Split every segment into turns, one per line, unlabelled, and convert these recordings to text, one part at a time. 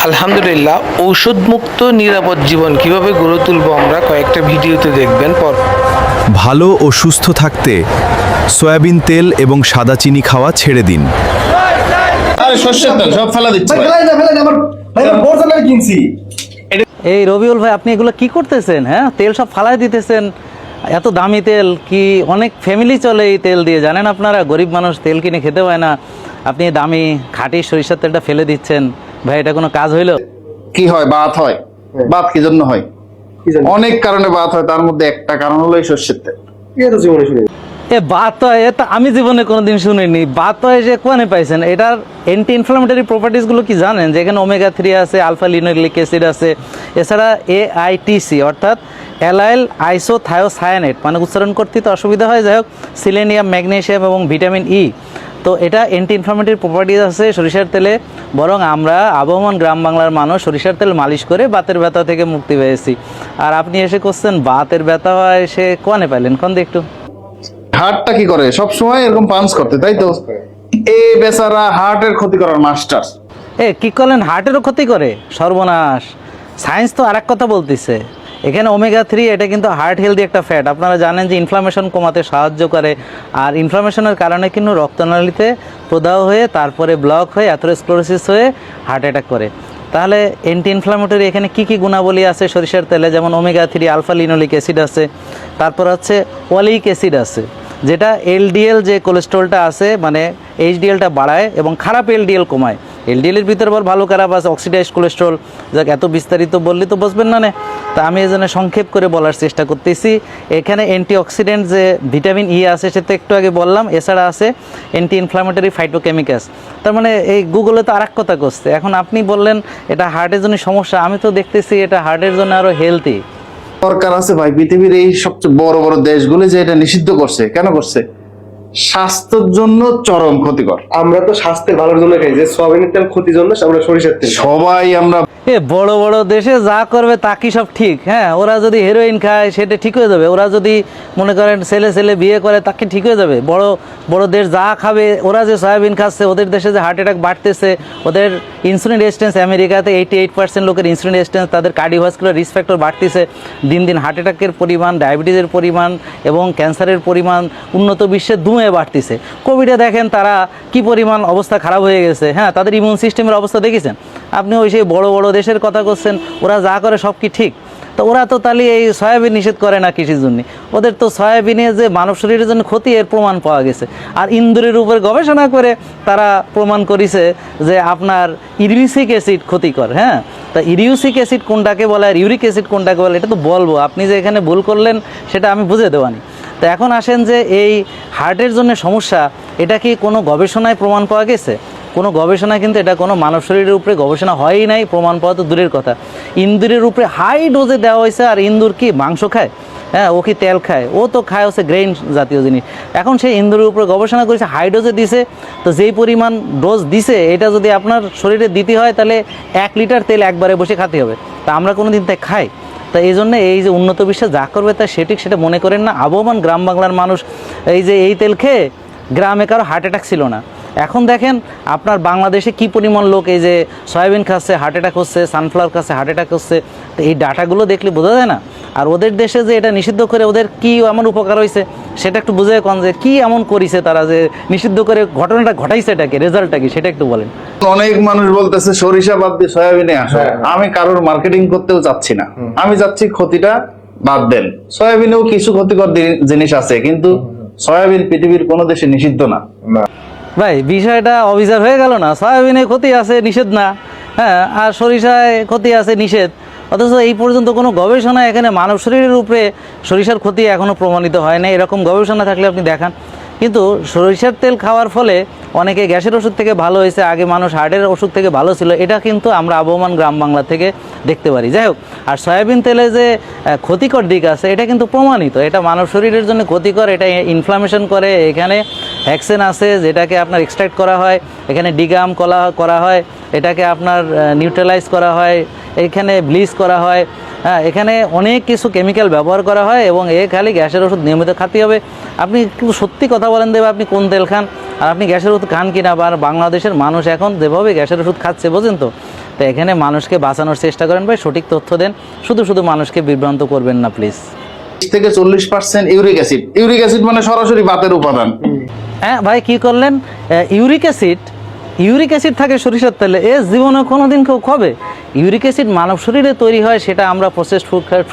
আলহামদুলিল্লাহ, ঔষধমুক্ত নিরাপদ জীবন কিভাবে গড়ে তুলব আমরা কয়েকটা ভিডিওতে দেখবেন।
ভালো ও সুস্থ থাকতে সয়াবিন তেল এবং সাদা চিনি খাওয়া ছেড়ে দিন।
আরে সর্ষের তেল সব ফেলা দিচ্ছে ভাই।
কিনছি।
এই রবিউল ভাই, আপনি এগুলো কি করতেছেন? হ্যাঁ, তেল সব ফালাই দিতেছেন। এত দামি তেল কি অনেক ফ্যামিলি চলে এই তেল দিয়ে, জানেন আপনারা? গরিব মানুষ তেল কিনে খেতে পায় না, আপনি দামি খাঁটি সরিষার তেলটা ফেলে দিচ্ছেন। ভাই, এটা কোনো কাজ হইলো?
কি হয়? বাত হয়। বাত কি জন্য হয়? অনেক কারণে বাত হয়, তার মধ্যে একটা কারণ হলো এই সর্ষের তেল।
এ বাত হয়, এটা আমি জীবনে কোনোদিন শুনিনি। বাত হয় যে কোয়ানে পাইছেন? এটার অ্যান্টি ইনফ্লামেটরি প্রপার্টিসগুলো কি জানেন? যে এখানে ওমেগা 3 আছে, আলফা লিনোলিক অ্যাসিড আছে, এছাড়া AITC অর্থাৎ অ্যালাইল আইসোথায়োসায়ানেট, মানে উচ্চারণ করতে তো অসুবিধা হয়। যাই হোক, সিলেনিয়াম, ম্যাগনেসিয়াম এবং ভিটামিন ই, তো এটা অ্যান্টি ইনফ্লামেটরি প্রপার্টিস আছে সরিষার তেলে। বরং আমরা আবহমান গ্রাম বাংলার মানুষ সরিষার তেল মালিশ করে বাতের ব্যথা থেকে মুক্তি পেয়েছি। আর আপনি এসে করছেন বাতের ব্যথা হয়, সে কোয়ানে পাইলেন? কোন একটু
হার্টটা কি করে? সব সময় এরকম পাঞ্চ করতে, তাই তো? এই বেচারা হার্টের ক্ষতি করার মাস্টার।
কি করলেন? হার্টেরও ক্ষতি করে? সর্বনাশ! সায়েন্স তো আর এক কথা বলতেছে। এখানে ওমেগা 3, এটা কিন্তু হার্ট হেলদি একটা ফ্যাট। আপনারা জানেন যে ইনফ্লামেশন কমাতে সাহায্য করে। আর ইনফ্লামেশনের কারণে কিন্তু রক্তনালীতে প্রদাহ হয়ে তারপরে ব্লক হয়ে অ্যাথেরোস্ক্লেরোসিস হয়ে হার্ট অ্যাটাক করে। তাহলে অ্যান্টি ইনফ্লামেটরি এখানে কি কি গুণাবলী আছে সরিষার তেলে? যেমন ওমেগা 3, আলফা লিনোলিক অ্যাসিড আছে, তারপর হচ্ছে অলিক অ্যাসিড আছে, যেটা LDL যে কোলেস্ট্রলটা আছে মানে HDLটা বাড়ায় এবং খারাপ LDL কমায়। LDL-এর ভিতরে আবার ভালো খারাপ আছে, অক্সিডাইজড কোলেস্ট্রল। যাক, এত বিস্তারিত বললে তো বুঝবেন না। তা আমি এই জন্য সংক্ষেপ করে বলার চেষ্টা করতেছি। এখানে অ্যান্টিঅক্সিডেন্ট যে ভিটামিন ই আছে, সেটা একটু আগে বললাম। এছাড়া আছে অ্যান্টি ইনফ্লামেটরি ফাইটোকেমিক্যালস। তার মানে এই গুগলে তো আর এক কথা করছে। এখন আপনি বললেন এটা হার্টের জন্য সমস্যা, আমি তো দেখতেছি এটা হার্টের জন্য আরও হেলদি।
দরকার আছে ভাই, পৃথিবীর এই সবচেয়ে বড় বড় দেশগুলো যে এটা নিষিদ্ধ করছে, কেন করছে? স্বাস্থ্যের জন্য চরম ক্ষতিকর।
আমরা তো স্বাস্থ্যের ভালোর জন্য খাই, যে সোয়াবিনের তেল ক্ষতির জন্য আমরা সরিষার তেল।
সবাই আমরা
বড় বড় দেশে যা করবে তা কি সব ঠিক? হ্যাঁ, ওরা যদি হেরোইন খায় সেটা ঠিক হয়ে যাবে। ওরা যদি মনে করেন ছেলে ছেলে বিয়ে করে, তাকে ঠিক হয়ে যাবে। বড় বড় দেশ যা খাবে, ওরা যে সয়াবিন খাচ্ছে, ওদের দেশে যে হার্ট অ্যাটাক বাড়তেছে, ওদের ইনসুলিন রেজিস্ট্যান্স, আমেরিকাতে 88% লোকের ইনসুলিন রেজিস্ট্যান্স, তাদের কার্ডিওভাস্কুলার রিস্ক ফ্যাক্টর বাড়তেছে দিন দিন। হার্ট অ্যাটাকের পরিমাণ, ডায়াবেটিসের পরিমাণ এবং ক্যান্সারের পরিমাণ উন্নত বিশ্বে দুয়ে বাড়তেছে। কোভিডে দেখেন তারা কি পরিমাণ অবস্থা খারাপ হয়ে গেছে। হ্যাঁ, তাদের ইমিউন সিস্টেমের অবস্থা দেখেছেন আপনি? ওই সেই বড় বড় দেশের কথা করছেন, ওরা যা করে সব কি ঠিক? তো ওরা তো তাহলে এই সয়াবিন নিষেধ করে না কৃষির জন্য। ওদের তো সয়াবিনে যে মানব শরীরের জন্য ক্ষতি, এর প্রমাণ পাওয়া গেছে। আর ইন্দুরের উপরে গবেষণা করে তারা প্রমাণ করেছে যে আপনার ইউরিক অ্যাসিড ক্ষতিকর। হ্যাঁ, তা ইউরিক অ্যাসিড কোনটাকে বলে আর ইউরিক অ্যাসিড কোনটাকে বলে এটা তো বলবো। আপনি যে এখানে ভুল করলেন সেটা আমি বুঝে দেওয়ানি। তো এখন আসেন যে এই হার্টের জন্য সমস্যা, এটা কি কোনো গবেষণায় প্রমাণ পাওয়া গেছে? কোনো গবেষণা কিন্তু এটা কোনো মানব শরীরের উপরে গবেষণা হয়ই নাই, প্রমাণ পাওয়া তো দূরের কথা। ইন্দুরের উপরে হাই ডোজে দেওয়া হয়েছে। আর ইন্দুর কি মাংস খায়? হ্যাঁ, ও কি তেল খায়? ও তো খায় হচ্ছে গ্রেইন জাতীয় জিনিস। এখন সেই ইন্দুরের উপরে গবেষণা করেছে, হাই ডোজে দিছে। তো যেই পরিমাণ ডোজ দিছে, এটা যদি আপনার শরীরে দিতে হয় তাহলে 1 লিটার তেল একবারে বসে খেতে হবে। তা আমরা কোনো দিন তাই খাই? তা এই জন্য এই যে উন্নত বিশ্বে যা করবে তা সেটিক সেটা মনে করেন না। আবহমান গ্রাম বাংলার মানুষ এই যে এই তেল খেয়ে গ্রামে কারো হার্ট অ্যাটাক ছিল না। এখন দেখেন আপনার বাংলাদেশে কি পরিমাণ লোক এই যে সয়াবিন খাচ্ছে হার্ট অ্যাটাক হচ্ছে, সানফ্লাওয়ার খাচ্ছে হার্ট অ্যাটাক হচ্ছে। তো এই ডাটাগুলো দেখলে বোঝা যায় না? আর ওদের দেশে যে এটা নিষিদ্ধ করে ওদের কি এমন উপকার হয়েছে সেটা একটু বুঝে কোন যে কি এমন করেছে তারা যে নিষিদ্ধ করে ঘটনাটা ঘটাইছে, এটাকে রেজাল্টটা কি সেটা একটু বলেন।
অনেক মানুষ বলতেছে সরিষা বাদ দিয়ে সয়াবিনে আসো। আমি কারোর মার্কেটিং করতেও চাচ্ছি না, আমি চাচ্ছি ক্ষতিটা বাদ দেন। সয়াবিনেও কিছু ক্ষতিকর জিনিস আছে, কিন্তু সয়াবিন পৃথিবীর কোনো দেশে নিষিদ্ধ না।
ভাই, বিষয়টা অবিচার হয়ে গেল না? সয়াবিনে ক্ষতি আছে নিষেধ না, হ্যাঁ, আর সরিষায় ক্ষতি আছে নিষেধ। অথচ এই পর্যন্ত কোনো গবেষণা এখানে মানব শরীরের উপরে সরিষার ক্ষতি এখনও প্রমাণিত হয় না। এরকম গবেষণা থাকলে আপনি দেখান। কিন্তু সরিষার তেল খাওয়ার ফলে অনেকে গ্যাসের ওষুধ থেকে ভালো হয়েছে, আগে মানুষ হার্টের ওষুধ থেকে ভালো ছিল, এটা কিন্তু আমরা আবহমান গ্রাম বাংলা থেকে দেখতে পারি। যাই হোক, আর সয়াবিন তেলে যে ক্ষতিকর দিক আছে এটা কিন্তু প্রমাণিত। এটা মানব শরীরের জন্য ক্ষতিকর, এটা ইনফ্লামেশন করে। এখানে হ্যাক্সেন আছে যেটাকে আপনার এক্সট্রাক্ট করা হয়, এখানে ডিগাম করা হয়, এটাকে আপনার নিউট্রালাইজ করা হয়, এখানে ব্লিচ করা হয়। হ্যাঁ, এখানে অনেক কিছু কেমিক্যাল ব্যবহার করা হয় এবং খালি গ্যাসের ওষুধ নিয়মিত খাতে হবে। আপনি কিন্তু সত্যি কথা বলেন দেবে, আপনি কোন তেল খান আর আপনি গ্যাসের ওষুধ খান কিনা? বা বাংলাদেশের মানুষ এখন যেভাবে গ্যাসের ওষুধ খাচ্ছে বোঝেন তো? তো এখানে মানুষকে বাঁচানোর চেষ্টা করেন ভাই, সঠিক তথ্য দেন, শুধু শুধু মানুষকে বিভ্রান্ত করবেন না প্লিজ।
30 থেকে 40% ইউরিক অ্যাসিড। ইউরিক অ্যাসিড মানে সরাসরি বাতের উপাদান।
হ্যাঁ ভাই, কি করলেন? ইউরিক অ্যাসিড থাকে সরিষার তেলে, এ জীবনে কোনোদিন কেউ খাবে? ইউরিক অ্যাসিড মানব শরীরে তৈরি হয়, সেটা আমরা প্রসেসড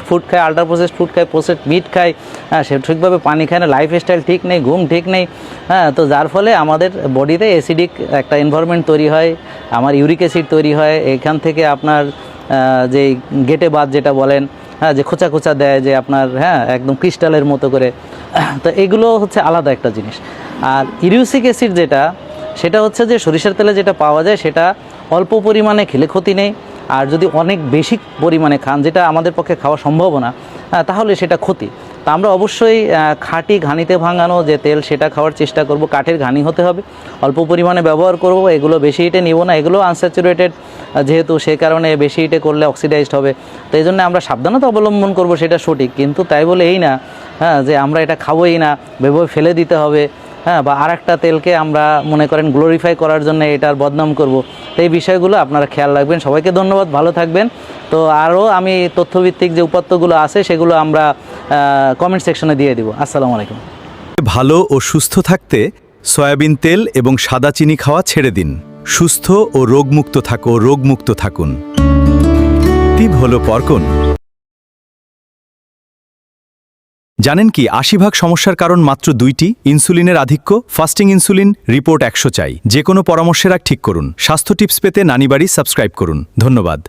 ফুড খাই, আল্ট্রা প্রসেসড ফুড খাই, প্রসেসড মিট খাই, হ্যাঁ, সে ঠিকভাবে পানি খায় না, লাইফস্টাইল ঠিক নেই, ঘুম ঠিক নেই, হ্যাঁ, তো যার ফলে আমাদের বডিতে অ্যাসিডিক একটা এনভায়রনমেন্ট তৈরি হয়, আমার ইউরিক অ্যাসিড তৈরি হয়। এখান থেকে আপনার যে গেটে বাত যেটা বলেন, হ্যাঁ, যে খোঁচা খোঁচা দেয়, যে আপনার হ্যাঁ একদম ক্রিস্টালের মতো করে, তো এগুলো হচ্ছে আলাদা একটা জিনিস। আর ইউরিক অ্যাসিড যেটা, সেটা হচ্ছে যে সরিষার তেলে যেটা পাওয়া যায়, সেটা অল্প পরিমাণে খেলে ক্ষতি নেই, আর যদি অনেক বেশি পরিমাণে খান, যেটা আমাদের পক্ষে খাওয়া সম্ভব না, তাহলে সেটা ক্ষতি। তা আমরা অবশ্যই খাঁটি ঘানিতে ভাঙানো যে তেল, সেটা খাওয়ার চেষ্টা করব। কাঠের ঘানি হতে হবে, অল্প পরিমাণে ব্যবহার করব, এগুলো বেশি হিটে নিব না, এগুলো আনস্যাচুরেটেড যেহেতু, সে কারণে বেশি হিটে করলে অক্সিডাইজড হবে। তো এই জন্য আমরা সাবধানতা অবলম্বন করব, সেটা সঠিক, কিন্তু তাই বলে এই না হ্যাঁ যে আমরা এটা খাবোই না, ভেবে ফেলে দিতে হবে, হ্যাঁ, বা আর একটা তেলকে আমরা মনে করেন গ্লোরিফাই করার জন্য এটার বদনাম করব। তো এই বিষয়গুলো আপনারা খেয়াল রাখবেন। সবাইকে ধন্যবাদ, ভালো থাকবেন। তো আরও আমি তথ্যভিত্তিক যে উপাত্তগুলো আছে সেগুলো আমরা কমেন্ট সেকশনে দিয়ে দিব। আসসালামু আলাইকুম।
ভালো ও সুস্থ থাকতে সয়াবিন তেল এবং সাদা চিনি খাওয়া ছেড়ে দিন। সুস্থ ও রোগমুক্ত থাকুন। টিপ হলো পরকন। জানেন কি ৮০% সমস্যার কারণ মাত্র ২টি? ইনসুলিনের আধিক্য, ফাস্টিং ইনসুলিন, রিপোর্ট ১০০ চাই। যে কোনো পরামর্শের আগ ঠিক করুন। স্বাস্থ্য টিপস পেতে নানিবাড়ি সাবস্ক্রাইব করুন। ধন্যবাদ।